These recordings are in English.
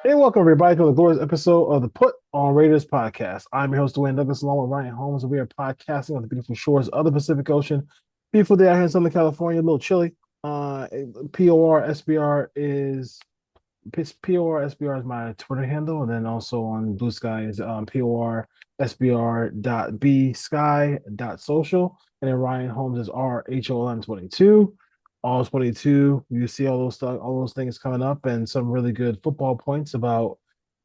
Hey, welcome everybody to the glorious episode of the Put on Raiders podcast. I'm your host, Dwayne Douglas, along with Ryan Holmes, and we are podcasting on the beautiful shores of the Pacific Ocean. Beautiful day out here in Southern California, a little chilly. POR is POR SBR is my Twitter handle, and then also on Blue Sky is PORSBR.B Sky.social, and then Ryan Holmes is RHOM22. All 22. You see all those stuff, all those things coming up, and some really good football points about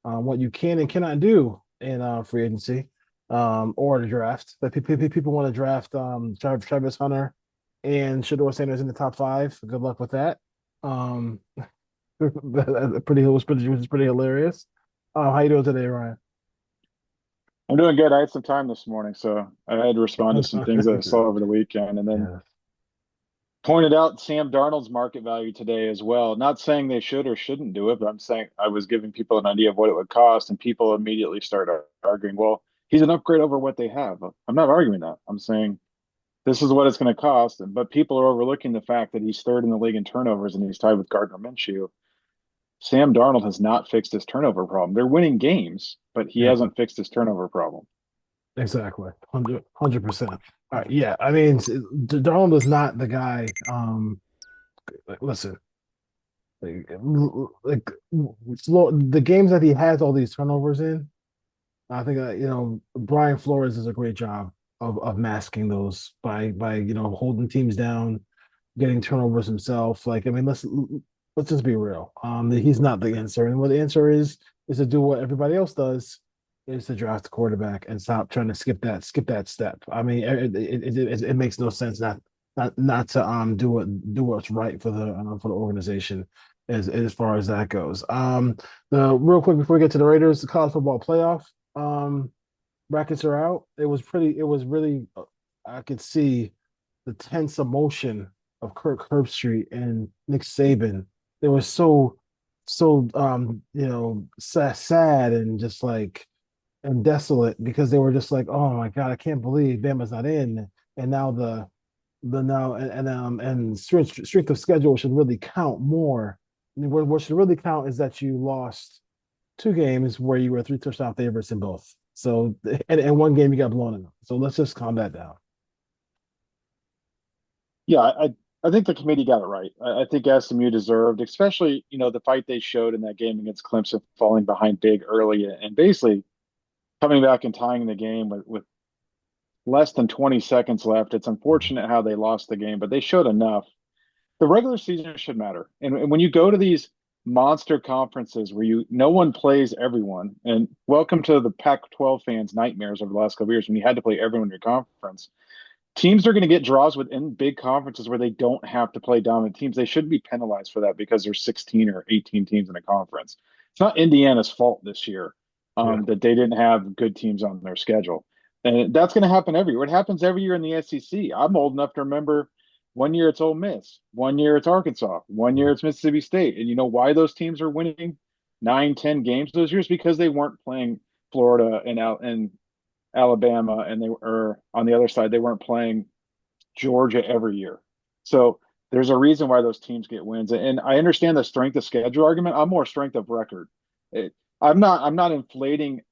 what you can and cannot do in free agency or the draft. But people want to draft Travis Hunter and Shador Sanders in the top five. Good luck with that. Um, pretty hilarious. How you doing today, Ryan? I'm doing good. I had some time this morning, so I had to respond to some things that I saw over the weekend and then Yeah. pointed out Sam Darnold's market value today as well. Not saying they should or shouldn't do it, but I'm saying I was giving people an idea of what it would cost, and people immediately started arguing, well, he's an upgrade over what they have. I'm not arguing that. I'm saying this is what it's going to cost. But people are overlooking the fact that he's third in the league in turnovers and he's tied with Gardner Minshew. Sam Darnold has not fixed his turnover problem. They're winning games, but he Yeah, hasn't fixed his turnover problem. exactly. 100%. All right, yeah. I mean, Darnold is not the guy. Listen, like the games that he has all these turnovers in, I think Brian Flores does a great job of masking those by holding teams down, getting turnovers himself. Like I mean, let's just be real. He's not the answer, and what the answer is to do what everybody else does, is to draft a quarterback and stop trying to skip that step. I mean, it makes no sense not to do what's right for the organization as far as that goes. The real quick before we get to the Raiders, the college football playoff um brackets are out. It was really I could see the tense emotion of Kirk Herbstreit and Nick Saban. They were so sad and just like and desolate because they were just like, oh my God, I can't believe Bama's not in. And now the now and strength of schedule should really count more. What should really count is that you lost two games where you were three touchdown favorites in both. So and one game you got blown in. So let's just calm that down. Yeah, I think the committee got it right. I think SMU deserved, especially, the fight they showed in that game against Clemson, falling behind big early and basically coming back and tying the game with less than 20 seconds left. It's unfortunate how they lost the game, but they showed enough. The regular season should matter. And when you go to these monster conferences where no one plays everyone, and welcome to the Pac-12 fans' nightmares over the last couple of years when you had to play everyone in your conference. Teams are going to get draws within big conferences where they don't have to play dominant teams. They shouldn't be penalized for that because there's 16 or 18 teams in a conference. It's not Indiana's fault this year Yeah. that they didn't have good teams on their schedule. And that's going to happen every year. It happens every year in the SEC. I'm old enough to remember one year it's Ole Miss, one year it's Arkansas, one year it's Mississippi State. And you know why those teams are winning 9, 10 games those years? Because they weren't playing Florida and Alabama, and they were on the other side, they weren't playing Georgia every year. So there's a reason why those teams get wins. And I understand the strength of schedule argument. I'm more strength of record. It, I'm not inflating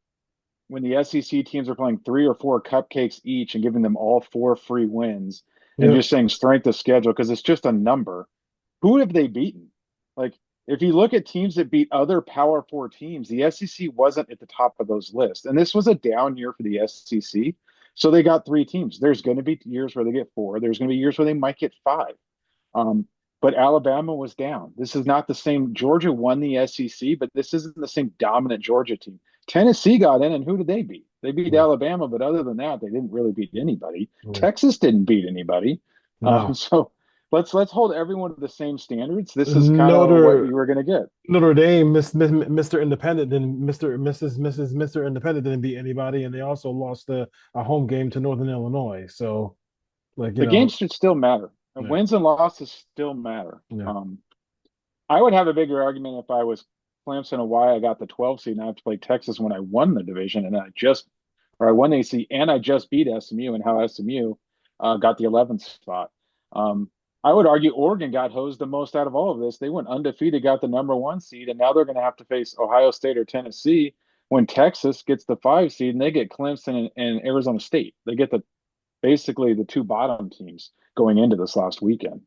when the SEC teams are playing 3 or 4 cupcakes each and giving them all 4 free wins and Yep. just saying strength of schedule because it's just a number. Who have they beaten? Like, if you look at teams that beat other Power Four teams, the SEC wasn't at the top of those lists. And this was a down year for the SEC. So they got 3 teams. There's going to be years where they get 4. There's going to be years where they might get 5. Um, but Alabama was down. This is not the same. Georgia won the SEC, but this isn't the same dominant Georgia team. Tennessee got in, and who did they beat? They beat Yeah. Alabama, but other than that, they didn't really beat anybody. Yeah. Texas didn't beat anybody. No. So let's hold everyone to the same standards. This is kind of what Notre you were going to get. Notre Dame, Mr. Independent, then Mr. Independent didn't beat anybody, and they also lost a home game to Northern Illinois. So, like The games should still matter. yeah, Wins and losses still matter. yeah, I would have a bigger argument if I was Clemson and why I got the 12 seed and I have to play Texas when I won the division or I won the AC and I just beat SMU and how SMU got the 11th spot. Um, I would argue Oregon got hosed the most out of all of this. They went undefeated, got the number one seed, and now they're going to have to face Ohio State or Tennessee when Texas gets the five seed and they get Clemson and Arizona State. They get the basically the two bottom teams going into this last weekend.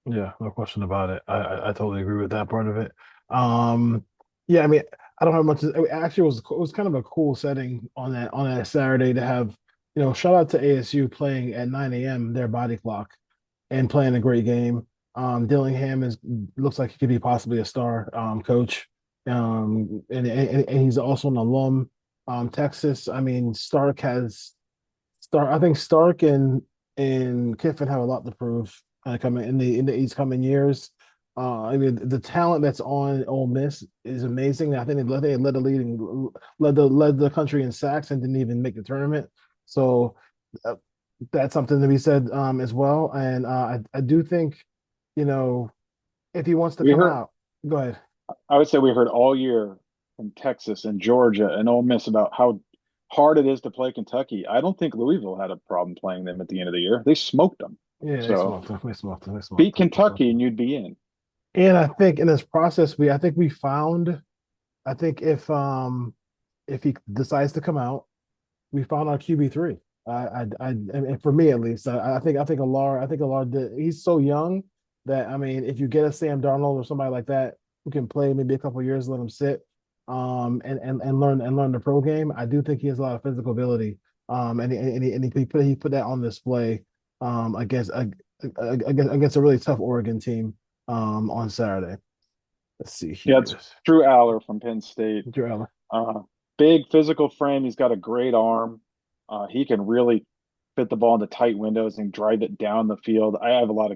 Yeah, no question about it. I totally agree with that part of it. Um, yeah, I mean, I don't have much. Actually, it was kind of a cool setting on that Saturday to have, shout out to ASU playing at 9 a.m. their body clock and playing a great game. Dillingham looks like he could be possibly a star coach. And he's also an alum. Texas, I mean, I think Stark and Kiffin have a lot to prove coming in the these coming years. I mean, the talent that's on Ole Miss is amazing. I think they led the lead and led the country in sacks and didn't even make the tournament. So uh, that's something to be said as well. And I do think, you know, if he wants to We come heard, out, go ahead. I would say we heard all year from Texas and Georgia and Ole Miss about how hard it is to play Kentucky. I don't think Louisville had a problem playing them at the end of the year. They smoked them. Yeah, they So smoked him. They smoked him. They beat smoked him. They smoked Kentucky him. and you'd be in. And I think in this process, I think we found. I think if he decides to come out, we found our QB3. And for me at least, I think Alar he's so young that I mean, if you get a Sam Darnold or somebody like that who can play maybe a couple of years, let him sit, and learn the pro game. I do think he has a lot of physical ability, he put that on display, against against a really tough Oregon team, on Saturday. Let's see Yeah, here. it's Drew Aller from Penn State. Drew Allen. Uh, Big physical frame. He's got a great arm. He can really fit the ball into tight windows and drive it down the field. I have a lot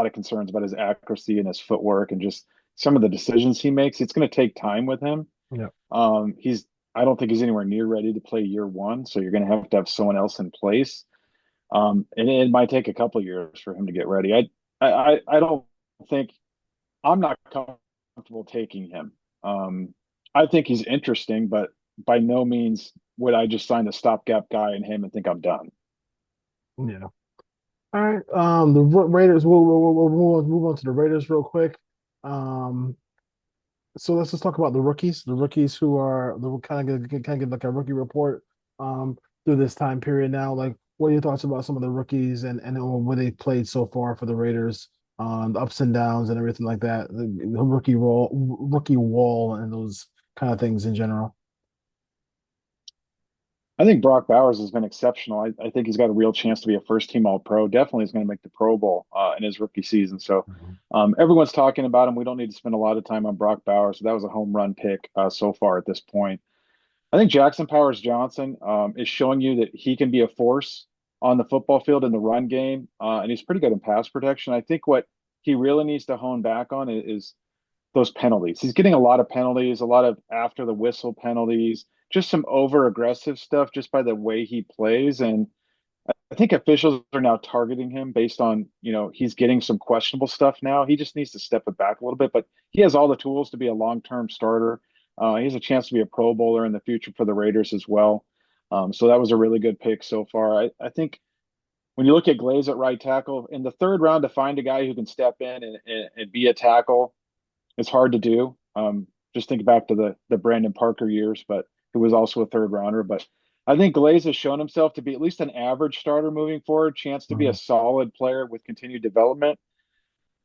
of concerns about his accuracy and his footwork and just some of the decisions he makes. It's going to take time with him. Yeah. He's I don't think he's anywhere near ready to play year one, so you're going to have someone else in place. And it might take a couple of years for him to get ready. I don't think I'm not comfortable taking him. Um, I think he's interesting, but by no means would I just sign a stopgap guy in him and think I'm done. Yeah. All right. The Raiders. We'll move on to the Raiders real quick. Um, so let's just talk about the rookies. The rookies who are the kind of give like a rookie report through this time period now. Like, what are your thoughts about some of the rookies and what they played so far for the Raiders? The ups and downs and everything like that. The rookie wall, and those kind of things in general. I think Brock Bowers has been exceptional. I think he's got a real chance to be a first team All Pro. Definitely is going to make the Pro Bowl in his rookie season. So Mhm. everyone's talking about him. We don't need to spend a lot of time on Brock Bowers. So that was a home run pick so far at this point. I think Jackson Powers Johnson is showing you that he can be a force on the football field in the run game, and he's pretty good in pass protection. I think what he really needs to hone back on is those penalties. He's getting a lot of penalties, a lot of after the whistle penalties, just some over aggressive stuff just by the way he plays. And I think officials are now targeting him based on, he's getting some questionable stuff now. He just needs to step it back a little bit, but he has all the tools to be a long-term starter. He has a chance to be a Pro Bowler in the future for the Raiders as well. So that was a really good pick so far. I think when you look at Glaze at right tackle in the third round to find a guy who can step in and be a tackle, it's hard to do. Just think back to the Brandon Parker years, but who was also a third rounder. But I think Glaze has shown himself to be at least an average starter moving forward, chance to be a Mhm. solid player with continued development.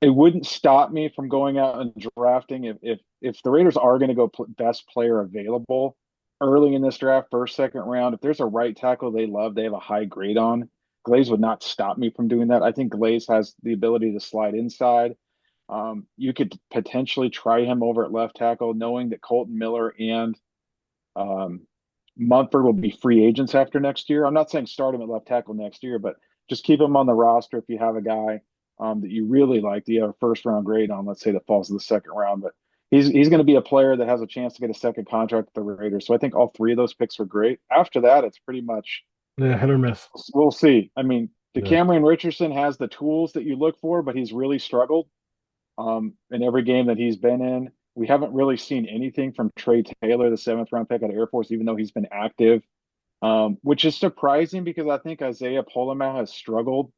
It wouldn't stop me from going out and drafting if the Raiders are going to go best player available early in this draft, first, second round. If there's a right tackle they love, they have a high grade on. Glaze would not stop me from doing that. I think Glaze has the ability to slide inside. You could potentially try him over at left tackle, knowing that Colton Miller and um, Munford will be free agents after next year. I'm not saying start him at left tackle next year, but just keep him on the roster if you have a guy that you really like, that you have a first round grade on, let's say that falls to the second round. But he's going to be a player that has a chance to get a second contract with the Raiders. So I think all three of those picks were great. After that, it's pretty much Yeah, hit or miss. we'll see. I mean, Yeah. DeCamerion Richardson has the tools that you look for, but he's really struggled in every game that he's been in. We haven't really seen anything from Trey Taylor, the seventh round pick out of Air Force, even though he's been active, which is surprising because I think Isaiah Polamau has struggled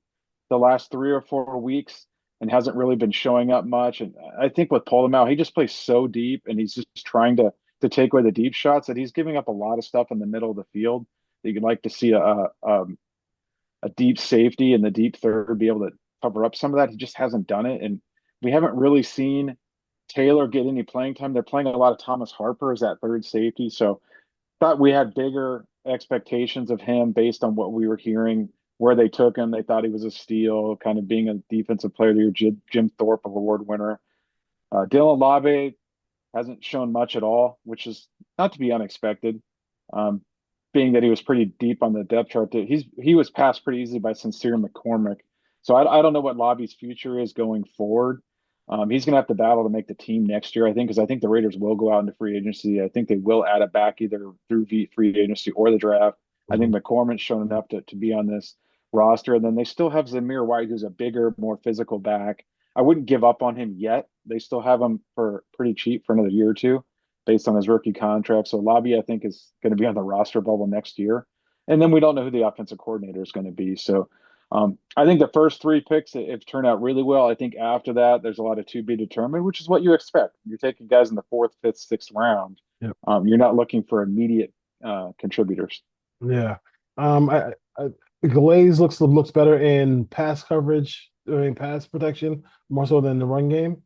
the last 3 or 4 weeks and hasn't really been showing up much. And I think with Polamalu, he just plays so deep and he's just trying to take away the deep shots that he's giving up a lot of stuff in the middle of the field that you'd like to see a deep safety and the deep third be able to cover up some of that. He just hasn't done it. And we haven't really seen Taylor get any playing time. They're playing a lot of Thomas Harper as that third safety. So thought we had bigger expectations of him based on what we were hearing, where they took him. They thought he was a steal, kind of being a defensive player of the year, Jim Thorpe award winner. Dylan Labe hasn't shown much at all, which is not to be unexpected. Um, Being that he was pretty deep on the depth chart, he was passed pretty easily by Sincere McCormick. So I don't know what Lobby's future is going forward. He's going to have to battle to make the team next year, I think, because I think the Raiders will go out into free agency. I think they will add it back either through free agency or the draft. I think McCormick's shown enough to be on this roster. And then they still have Zamir White, who's a bigger, more physical back. I wouldn't give up on him yet. They still have him for pretty cheap for another year or two based on his rookie contract. So Lobby, I think, is going to be on the roster bubble next year. And then we don't know who the offensive coordinator is going to be. So I think the first 3 picks have turned out really well. I think after that, there's a lot of to be determined, which is what you expect. You're taking guys in the 4th, 5th, 6th round. Yep. You're not looking for immediate contributors. Yeah. Glaze looks better in pass coverage, pass protection, more so than the run game.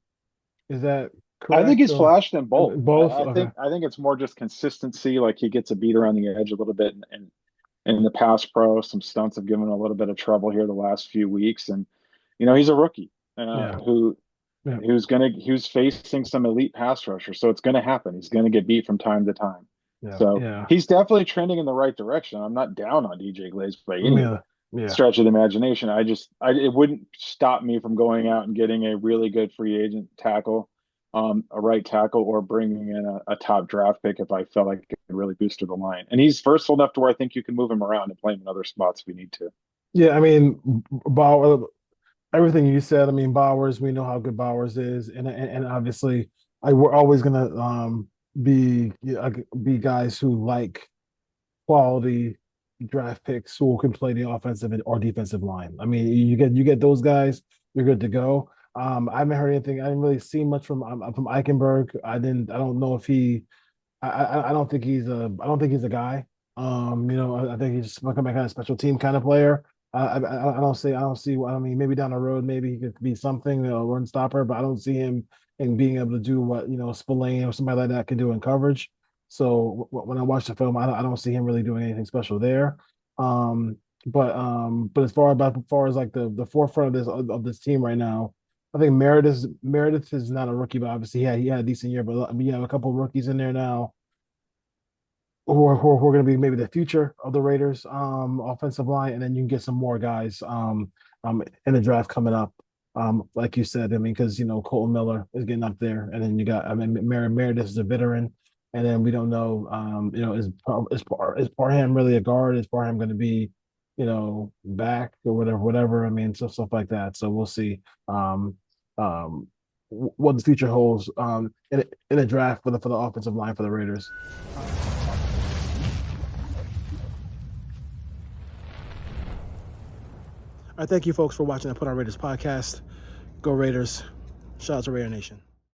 Is that I think correct? he's Or flashed in both. both? I Okay. think it's more just consistency. Like he gets a beat around the edge a little bit, and in the pass pro, some stunts have given a little bit of trouble here the last few weeks. And he's a rookie Yeah. who Yeah. who's facing some elite pass rushers, so it's gonna happen. He's gonna get beat from time to time. Yeah. So Yeah. he's definitely trending in the right direction. I'm not down on DJ Glaze by any Yeah. Yeah. stretch of the imagination. It wouldn't stop me from going out and getting a really good free agent tackle, a right tackle, or bringing in a top draft pick if I felt like it could really boost the line. And he's versatile enough to where I think you can move him around and play him in other spots if we need to. Yeah. I mean, Bauer, everything you said. I mean, Bowers. We know how good Bowers is, and obviously, we're always gonna be be guys who like quality draft picks who can play the offensive or defensive line. I mean, you get those guys, you're good to go. I haven't heard anything. I didn't really see much from Eichenberg. I don't know if he. I don't think he's a. I don't think he's a guy. I think he's just some kind of special team kind of player. I don't see. I don't see. I mean, maybe down the road, maybe he could be something, a run stopper, but I don't see him in being able to do what Spillane or somebody like that can do in coverage. So when I watch the film, I don't see him really doing anything special there. But as far as like the forefront of this team right now, I think Meredith is not a rookie, but obviously he had a decent year. But I mean, you have a couple of rookies in there now who are going to be maybe the future of the Raiders offensive line, and then you can get some more guys in the draft coming up. Like you said, I mean, because Colton Miller is getting up there, and then you got Meredith is a veteran, and then we don't know is Parham really a guard? Is Parham going to be back or whatever? I mean, stuff like that. So we'll see what the future holds in a draft for the offensive line for the Raiders. I thank you folks for watching the Put on Raiders podcast. Go Raiders. Shout out to Raider Nation.